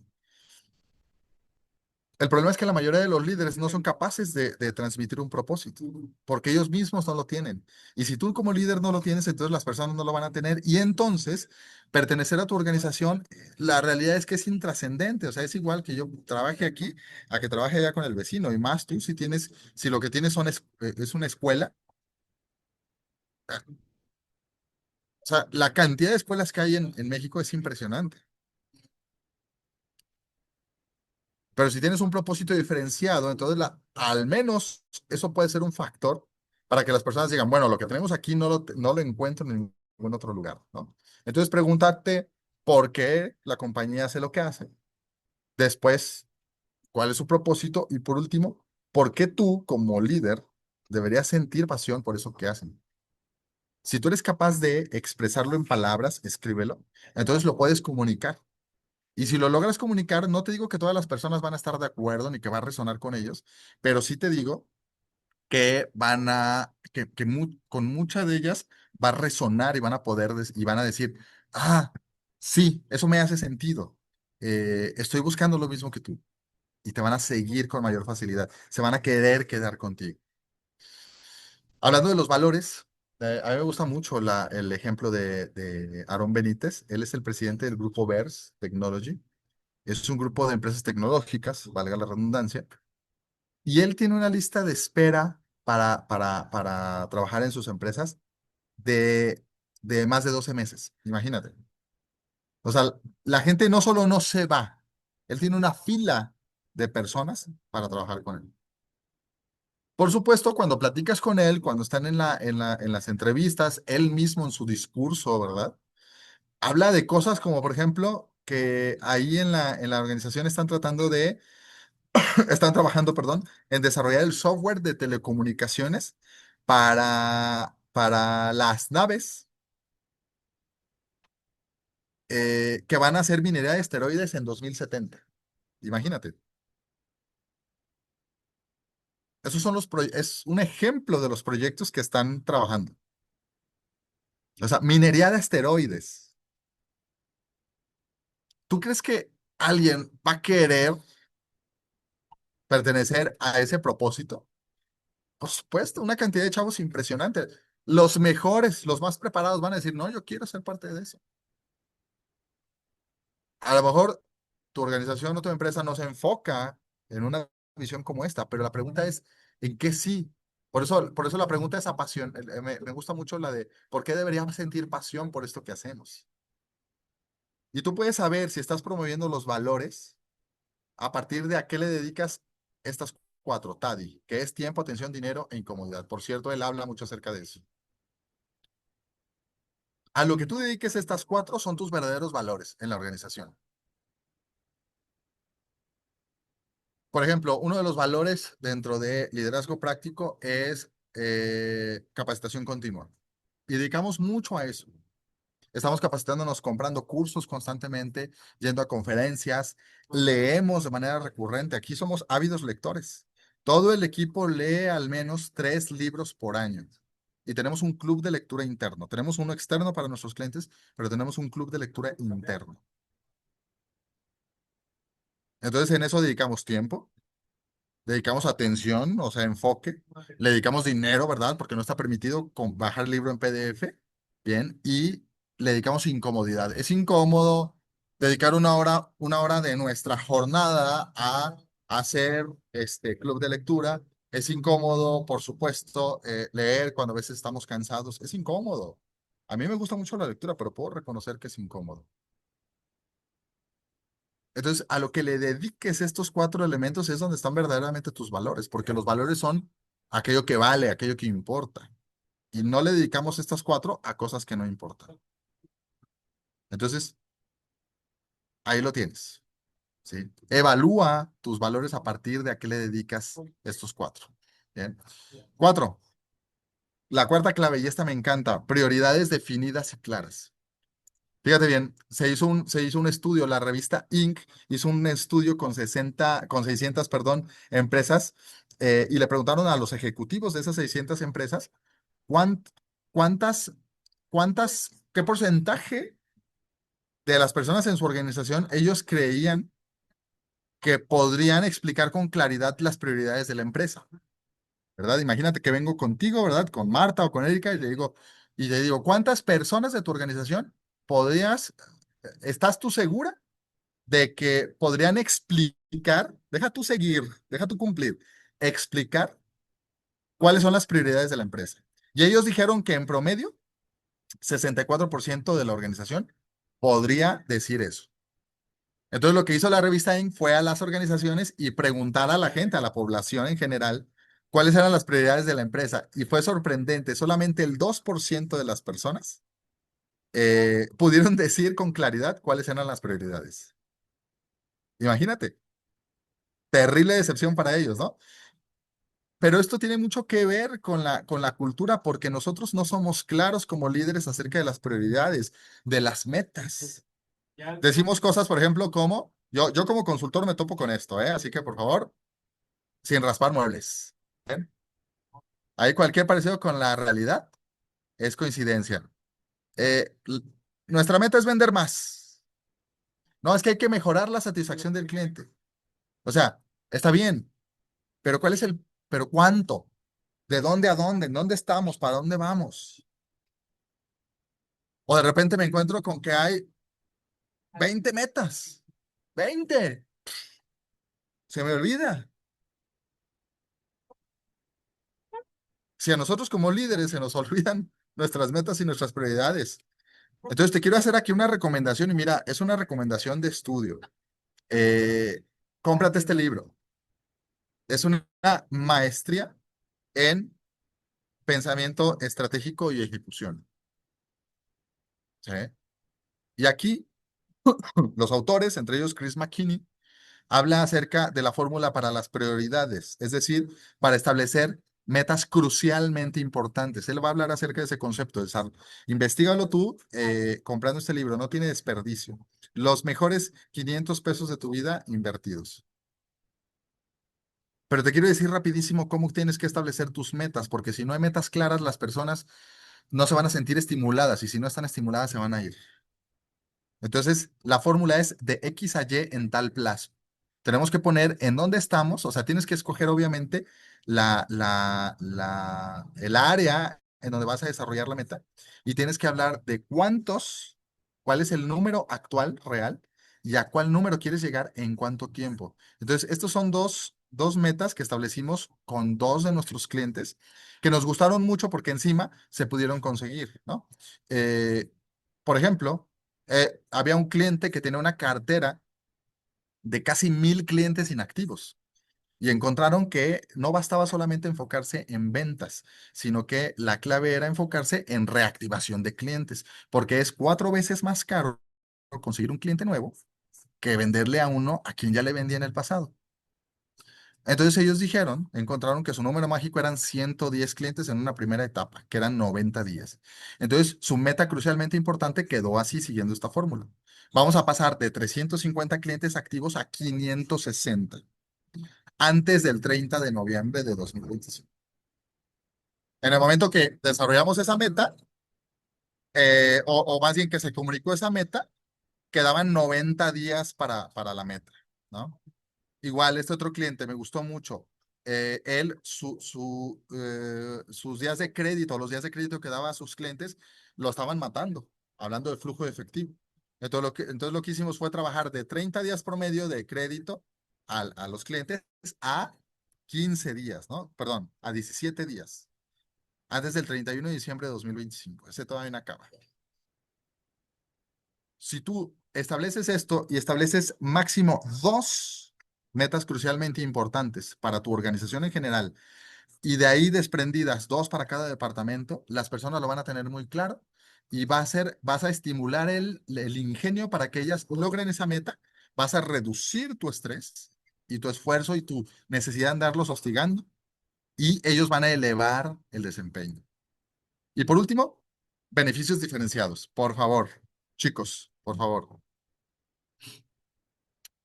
El problema es que la mayoría de los líderes no son capaces de transmitir un propósito, porque ellos mismos no lo tienen. Y si tú como líder no lo tienes, entonces las personas no lo van a tener. Y entonces, pertenecer a tu organización, la realidad es que es intrascendente. O sea, es igual que yo trabaje aquí a que trabaje allá con el vecino. Y más tú si lo que tienes es una escuela. O sea, la cantidad de escuelas que hay en México es impresionante. Pero si tienes un propósito diferenciado, entonces al menos eso puede ser un factor para que las personas digan, bueno, lo que tenemos aquí no lo encuentro en ningún otro lugar, ¿no? Entonces, pregúntate por qué la compañía hace lo que hace. Después, ¿cuál es su propósito? Y por último, ¿por qué tú, como líder, deberías sentir pasión por eso que hacen? Si tú eres capaz de expresarlo en palabras, escríbelo, entonces lo puedes comunicar. Y si lo logras comunicar, no te digo que todas las personas van a estar de acuerdo ni que va a resonar con ellos, pero sí te digo que con muchas de ellas va a resonar y van a y van a decir, ah, sí, eso me hace sentido. Estoy buscando lo mismo que tú. Y te van a seguir con mayor facilidad. Se van a querer quedar contigo. Hablando de los valores, a mí me gusta mucho el ejemplo de Aarón Benítez. Él es el presidente del grupo VERS Technology. Es un grupo de empresas tecnológicas, valga la redundancia. Y él tiene una lista de espera para trabajar en sus empresas de, de más de 12 meses. Imagínate. O sea, la gente no solo no se va, él tiene una fila de personas para trabajar con él. Por supuesto, cuando platicas con él, cuando están en las entrevistas, él mismo en su discurso, ¿verdad? Habla de cosas como, por ejemplo, que ahí en la organización están trabajando, perdón, en desarrollar el software de telecomunicaciones para las naves que van a hacer minería de esteroides en 2070. Imagínate. Es un ejemplo de los proyectos que están trabajando. O sea, minería de esteroides. ¿Tú crees que alguien va a querer pertenecer a ese propósito? Por supuesto, una cantidad de chavos impresionante. Los mejores, los más preparados van a decir, no, yo quiero ser parte de eso. A lo mejor tu organización o tu empresa no se enfoca en una visión como esta, pero la pregunta es, ¿en qué sí? Por eso la pregunta es me gusta mucho la de, ¿por qué deberíamos sentir pasión por esto que hacemos? Y tú puedes saber si estás promoviendo los valores a partir de a qué le dedicas estas cuatro, TADI, que es tiempo, atención, dinero e incomodidad. Por cierto, él habla mucho acerca de eso. A lo que tú dediques estas cuatro son tus verdaderos valores en la organización. Por ejemplo, uno de los valores dentro de liderazgo práctico es capacitación continua. Y dedicamos mucho a eso. Estamos capacitándonos, comprando cursos constantemente, yendo a conferencias, leemos de manera recurrente. Aquí somos ávidos lectores. Todo el equipo lee al menos 3 libros por año. Y tenemos un club de lectura interno. Tenemos uno externo para nuestros clientes, pero tenemos un club de lectura interno. Entonces, en eso dedicamos tiempo, dedicamos atención, o sea, enfoque, le dedicamos dinero, ¿verdad? Porque no está permitido bajar el libro en PDF, bien, y le dedicamos incomodidad. Es incómodo dedicar una hora de nuestra jornada a hacer este club de lectura. Es incómodo, por supuesto, leer cuando a veces estamos cansados. Es incómodo. A mí me gusta mucho la lectura, pero puedo reconocer que es incómodo. Entonces, a lo que le dediques estos 4 elementos es donde están verdaderamente tus valores, porque los valores son aquello que vale, aquello que importa. Y no le dedicamos estas 4 a cosas que no importan. Entonces, ahí lo tienes, ¿sí? Evalúa tus valores a partir de a qué le dedicas estos 4. Bien. 4. La cuarta clave, y esta me encanta, prioridades definidas y claras. Fíjate bien, se hizo un estudio, la revista Inc. hizo un estudio con 600, perdón, empresas, y le preguntaron a los ejecutivos de esas 600 empresas cuánt- cuántas, qué porcentaje de las personas en su organización ellos creían que podrían explicar con claridad las prioridades de la empresa, ¿verdad? Imagínate que vengo contigo, ¿verdad? Con Marta o con Erika y le digo, ¿cuántas personas de tu organización estás tú segura de que podrían explicar, deja tú seguir, deja tú cumplir, explicar cuáles son las prioridades de la empresa? Y ellos dijeron que en promedio, 64% de la organización podría decir eso. Entonces, lo que hizo la revista Inc. fue a las organizaciones y preguntar a la gente, a la población en general, cuáles eran las prioridades de la empresa. Y fue sorprendente, solamente el 2% de las personas pudieron decir con claridad cuáles eran las prioridades. Imagínate, terrible decepción para ellos, ¿no? Pero esto tiene mucho que ver con la cultura porque nosotros no somos claros como líderes acerca de las prioridades, de las metas. Decimos cosas, por ejemplo, como, yo como consultor me topo con esto, ¿eh? Así que por favor, sin raspar muebles. ¿Ven? Ahí cualquier parecido con la realidad es coincidencia. Eh, l- Nuestra meta es vender más. No, es que hay que mejorar la satisfacción del cliente. O sea, está bien, pero pero cuánto? ¿De dónde a dónde? ¿En dónde estamos? ¿Para dónde vamos? O de repente me encuentro con que hay 20 metas. 20. Se me olvida. Si a nosotros como líderes se nos olvidan nuestras metas y nuestras prioridades. Entonces te quiero hacer aquí una recomendación y mira, es una recomendación de estudio. Eh, Cómprate este libro. Es una maestría en pensamiento estratégico y ejecución. ¿Sí? Y aquí los autores, entre ellos Chris McKinney, habla acerca de la fórmula para las prioridades, es decir, para establecer metas crucialmente importantes. Él va a hablar acerca de ese concepto. Investígalo tú comprando este libro, no tiene desperdicio. Los mejores 500 pesos de tu vida invertidos. Pero te quiero decir rapidísimo cómo tienes que establecer tus metas, porque si no hay metas claras, las personas no se van a sentir estimuladas y si no están estimuladas se van a ir. Entonces, la fórmula es de X a Y en tal plazo. Tenemos que poner en dónde estamos, o sea, tienes que escoger obviamente el área en donde vas a desarrollar la meta y tienes que hablar de cuál es el número actual real y a cuál número quieres llegar en cuánto tiempo. Entonces, estos son dos metas que establecimos con dos de nuestros clientes que nos gustaron mucho porque encima se pudieron conseguir, ¿no? Eh, por ejemplo, había un cliente que tenía una cartera de casi 1,000 clientes inactivos y encontraron que no bastaba solamente enfocarse en ventas, sino que la clave era enfocarse en reactivación de clientes, porque es 4 veces más caro conseguir un cliente nuevo que venderle a uno a quien ya le vendía en el pasado. Entonces ellos encontraron que su número mágico eran 110 clientes en una primera etapa, que eran 90 días. Entonces su meta crucialmente importante quedó así siguiendo esta fórmula. Vamos a pasar de 350 clientes activos a 560 antes del 30 de noviembre de 2025. En el momento que desarrollamos esa meta, o más bien que se comunicó esa meta, quedaban 90 días para la meta, ¿no? Igual, este otro cliente me gustó mucho. Sus días de crédito, los días de crédito que daba a sus clientes, lo estaban matando, hablando de flujo de efectivo. Entonces lo que hicimos fue trabajar de 30 días promedio de crédito a los clientes a 15 días, ¿no? Perdón, a 17 días, antes del 31 de diciembre de 2025. Ese todavía no acaba. Si tú estableces esto y estableces máximo dos metas crucialmente importantes para tu organización en general y de ahí desprendidas dos para cada departamento, las personas lo van a tener muy claro y vas a estimular el ingenio para que ellas logren esa meta, vas a reducir tu estrés y tu esfuerzo y tu necesidad de andarlos hostigando y ellos van a elevar el desempeño. Y por último, beneficios diferenciados. Por favor, chicos, por favor.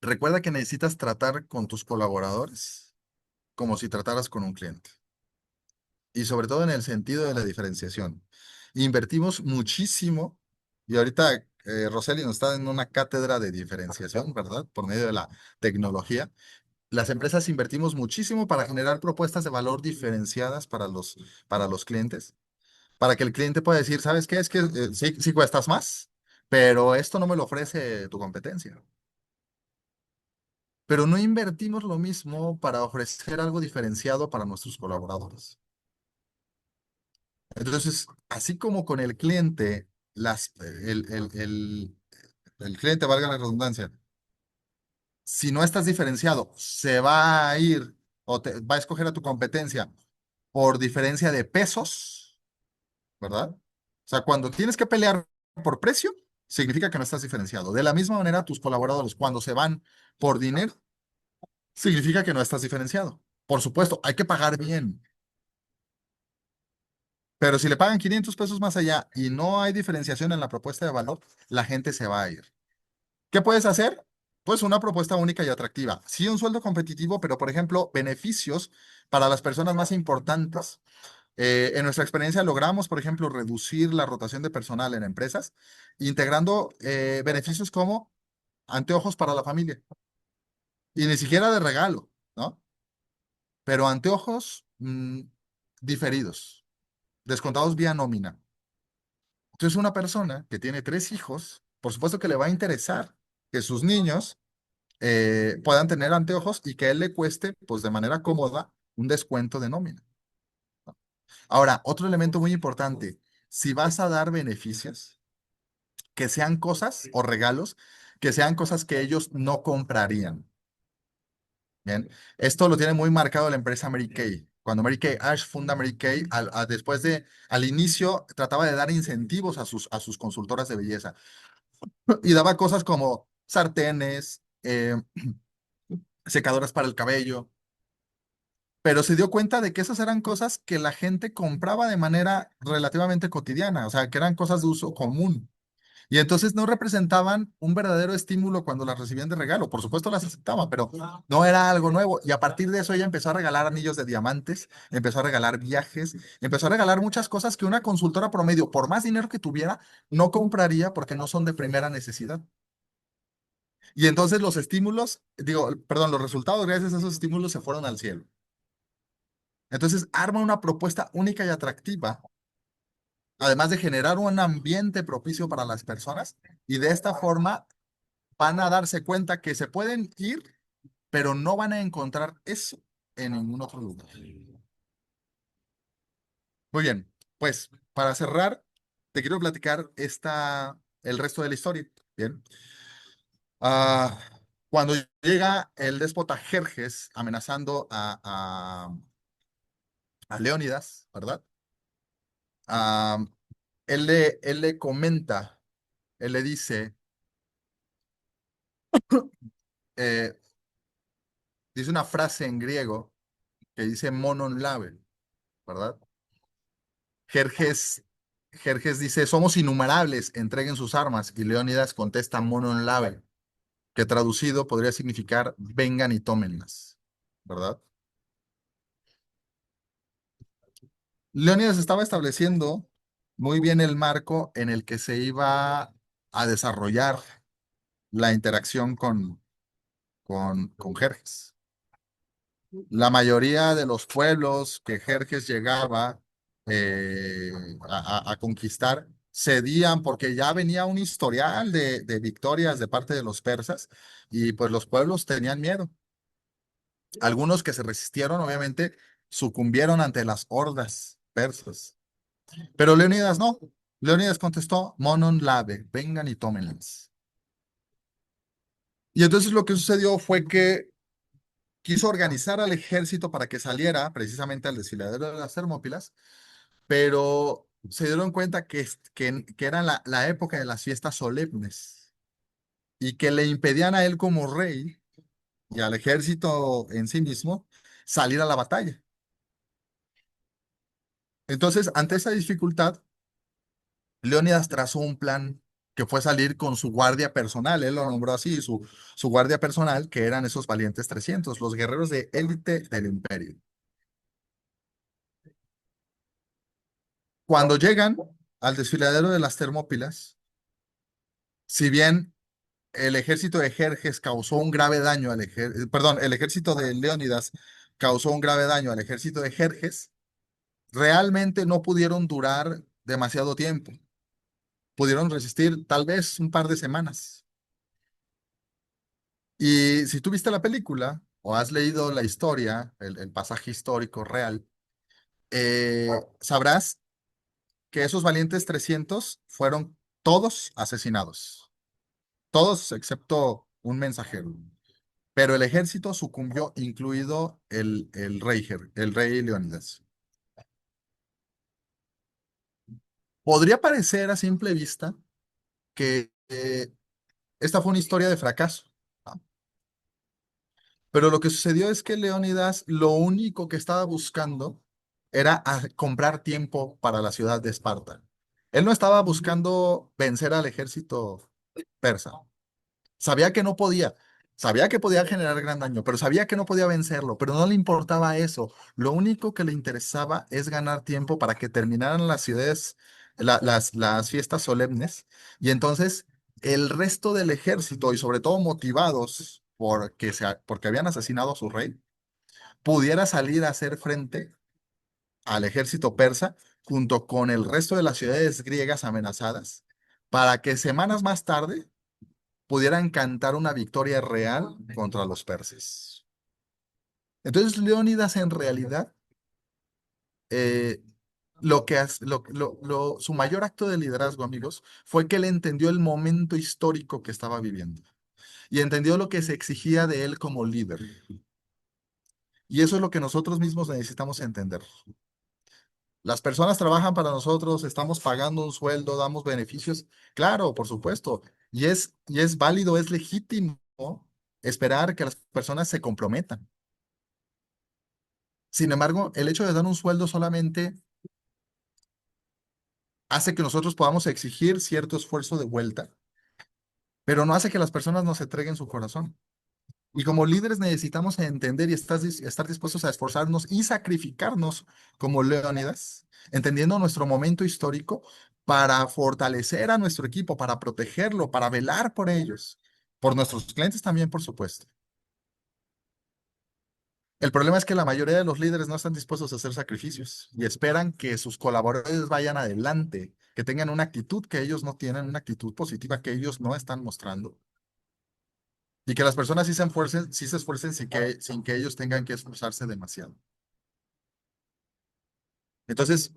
Recuerda que necesitas tratar con tus colaboradores como si trataras con un cliente. Y sobre todo en el sentido de la diferenciación. Invertimos muchísimo y ahorita Roseli nos está dando una cátedra de diferenciación, ¿verdad? Por medio de la tecnología. Las empresas invertimos muchísimo para generar propuestas de valor diferenciadas para los clientes, para que el cliente pueda decir, ¿sabes qué? Es que sí, sí cuestas más, pero esto no me lo ofrece tu competencia. Pero no invertimos lo mismo para ofrecer algo diferenciado para nuestros colaboradores. Entonces, así como con el cliente, el cliente, valga la redundancia, si no estás diferenciado, se va a ir o va a escoger a tu competencia por diferencia de pesos, ¿verdad? O sea, cuando tienes que pelear por precio, significa que no estás diferenciado. De la misma manera, tus colaboradores, cuando se van por dinero, significa que no estás diferenciado. Por supuesto, hay que pagar bien, pero si le pagan 500 pesos más allá y no hay diferenciación en la propuesta de valor, la gente se va a ir. ¿Qué puedes hacer? Pues una propuesta única y atractiva. Sí, un sueldo competitivo, pero por ejemplo, beneficios para las personas más importantes. En nuestra experiencia logramos, por ejemplo, reducir la rotación de personal en empresas, integrando beneficios como anteojos para la familia. Y ni siquiera de regalo, ¿no? Pero anteojos diferidos, descontados vía nómina. Entonces, una persona que tiene 3 hijos, por supuesto que le va a interesar que sus niños puedan tener anteojos y que a él le cueste, pues de manera cómoda, un descuento de nómina. Ahora, otro elemento muy importante, si vas a dar beneficios, que sean cosas o regalos, que sean cosas que ellos no comprarían. Bien, esto lo tiene muy marcado la empresa Mary Kay. Cuando Mary Kay Ash funda Mary Kay, al inicio trataba de dar incentivos a sus consultoras de belleza y daba cosas como sartenes, secadoras para el cabello, pero se dio cuenta de que esas eran cosas que la gente compraba de manera relativamente cotidiana, o sea, que eran cosas de uso común. Y entonces no representaban un verdadero estímulo cuando las recibían de regalo. Por supuesto las aceptaba, pero no era algo nuevo. Y a partir de eso ella empezó a regalar anillos de diamantes, empezó a regalar viajes, empezó a regalar muchas cosas que una consultora promedio, por más dinero que tuviera, no compraría porque no son de primera necesidad. Y entonces los estímulos, digo, perdón, los resultados gracias a esos estímulos se fueron al cielo. Entonces arma una propuesta única y atractiva, además de generar un ambiente propicio para las personas. Y de esta forma van a darse cuenta que se pueden ir, pero no van a encontrar eso en ningún otro lugar. Muy bien, pues para cerrar, te quiero platicar el resto de la historia. Bien. Ah, cuando llega el déspota Jerjes amenazando a Leónidas, ¿verdad? Ah, él le comenta, él le dice, eh, dice una frase en griego que dice monon labe, ¿verdad? Jerjes, Jerjes dice, somos innumerables, entreguen sus armas. Y Leónidas contesta monon labe, que traducido podría significar vengan y tómenlas, ¿verdad? Leónidas estaba estableciendo muy bien el marco en el que se iba a desarrollar la interacción con Jerjes. La mayoría de los pueblos que Jerjes llegaba a conquistar cedían porque ya venía un historial de victorias de parte de los persas y pues los pueblos tenían miedo. Algunos que se resistieron obviamente sucumbieron ante las hordas persas, pero Leónidas no. Leónidas contestó, monon labe, vengan y tómenlas. Y entonces lo que sucedió fue que quiso organizar al ejército para que saliera precisamente al desfiladero de las Termópilas, pero se dieron cuenta que era la época de las fiestas solemnes y que le impedían a él como rey y al ejército en sí mismo salir a la batalla. Entonces, ante esa dificultad, Leónidas trazó un plan que fue salir con su guardia personal, él lo nombró así, su guardia personal, que eran esos valientes 300, los guerreros de élite del imperio. Cuando llegan al desfiladero de las Termópilas, si bien el ejército de Jerjes causó un grave daño perdón, el ejército de Leónidas causó un grave daño al ejército de Jerjes, realmente no pudieron durar demasiado tiempo. Pudieron resistir tal vez un par de semanas. Y si tú viste la película o has leído la historia, el pasaje histórico real, sabrás que esos valientes 300 fueron todos asesinados. Todos excepto un mensajero. pero el ejército sucumbió, incluido el rey Leónidas. Podría parecer a simple vista que esta fue una historia de fracaso, ¿no? Pero lo que sucedió es que Leónidas lo único que estaba buscando era comprar tiempo para la ciudad de Esparta. Él no estaba buscando vencer al ejército persa. Sabía que no podía, sabía que podía generar gran daño, pero sabía que no podía vencerlo, pero no le importaba eso. Lo único que le interesaba es ganar tiempo para que terminaran las ciudades, las fiestas solemnes, y entonces el resto del ejército, y sobre todo motivados porque habían asesinado a su rey, pudiera salir a hacer frente al ejército persa junto con el resto de las ciudades griegas amenazadas, para que semanas más tarde pudieran cantar una victoria real contra los persas. Entonces, Leónidas en realidad, eh, su mayor acto de liderazgo, amigos, fue que él entendió el momento histórico que estaba viviendo y entendió lo que se exigía de él como líder. Y eso es lo que nosotros mismos necesitamos entender. Las personas trabajan para nosotros, estamos pagando un sueldo, damos beneficios. Claro, por supuesto. Y es válido, es legítimo esperar que las personas se comprometan. Sin embargo, el hecho de dar un sueldo solamente hace que nosotros podamos exigir cierto esfuerzo de vuelta, pero no hace que las personas nos entreguen su corazón. Y como líderes necesitamos entender y estar dispuestos a esforzarnos y sacrificarnos como Leónidas, entendiendo nuestro momento histórico para fortalecer a nuestro equipo, para protegerlo, para velar por ellos, por nuestros clientes también, por supuesto. El problema es que la mayoría de los líderes no están dispuestos a hacer sacrificios y esperan que sus colaboradores vayan adelante, que tengan una actitud que ellos no tienen, una actitud positiva que ellos no están mostrando. Y que las personas sí se esfuercen sin que ellos tengan que esforzarse demasiado. Entonces,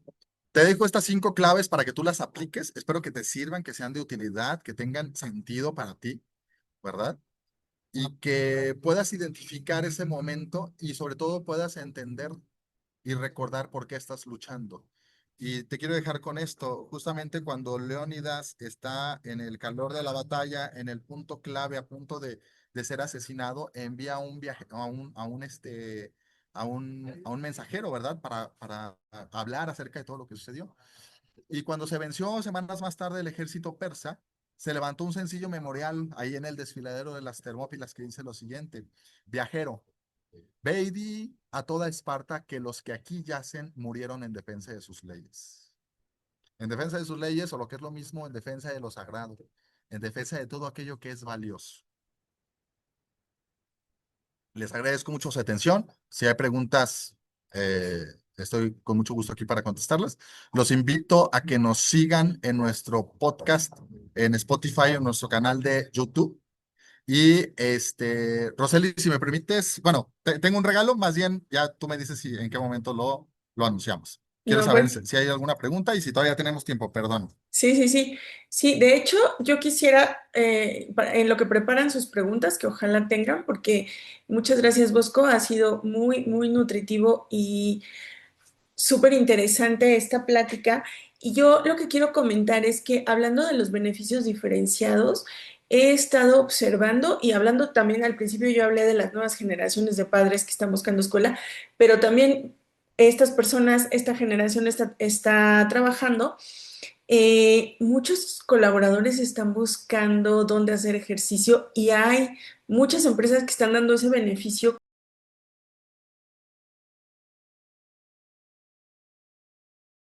te dejo estas 5 claves para que tú las apliques. Espero que te sirvan, que sean de utilidad, que tengan sentido para ti, ¿verdad? Y que puedas identificar ese momento y sobre todo puedas entender y recordar por qué estás luchando. Y te quiero dejar con esto, justamente cuando Leónidas está en el calor de la batalla, en el punto clave, a punto de ser asesinado, envía un viaje, a un mensajero, ¿verdad? Para hablar acerca de todo lo que sucedió. Y cuando se venció semanas más tarde el ejército persa, se levantó un sencillo memorial ahí en el desfiladero de las Termópilas que dice lo siguiente: viajero, ve y di a toda Esparta que los que aquí yacen murieron en defensa de sus leyes. En defensa de sus leyes, o lo que es lo mismo, en defensa de lo sagrado, en defensa de todo aquello que es valioso. Les agradezco mucho su atención. Si hay preguntas, estoy con mucho gusto aquí para contestarlas. Los invito a que nos sigan en nuestro podcast, en Spotify, en nuestro canal de YouTube. Y Roseli, si me permites, bueno, tengo un regalo, más bien ya tú me dices en qué momento lo anunciamos. Quiero No, saber bueno. si hay alguna pregunta y si todavía tenemos tiempo, perdón. Sí, sí, sí. Sí, de hecho, yo quisiera, en lo que preparan sus preguntas, que ojalá tengan, porque muchas gracias, Bosco, ha sido muy, muy nutritivo y súper interesante esta plática. Y yo lo que quiero comentar es que hablando de los beneficios diferenciados, he estado observando y hablando también al principio yo hablé de las nuevas generaciones de padres que están buscando escuela, pero también estas personas, esta generación está trabajando. Muchos colaboradores están buscando dónde hacer ejercicio y hay muchas empresas que están dando ese beneficio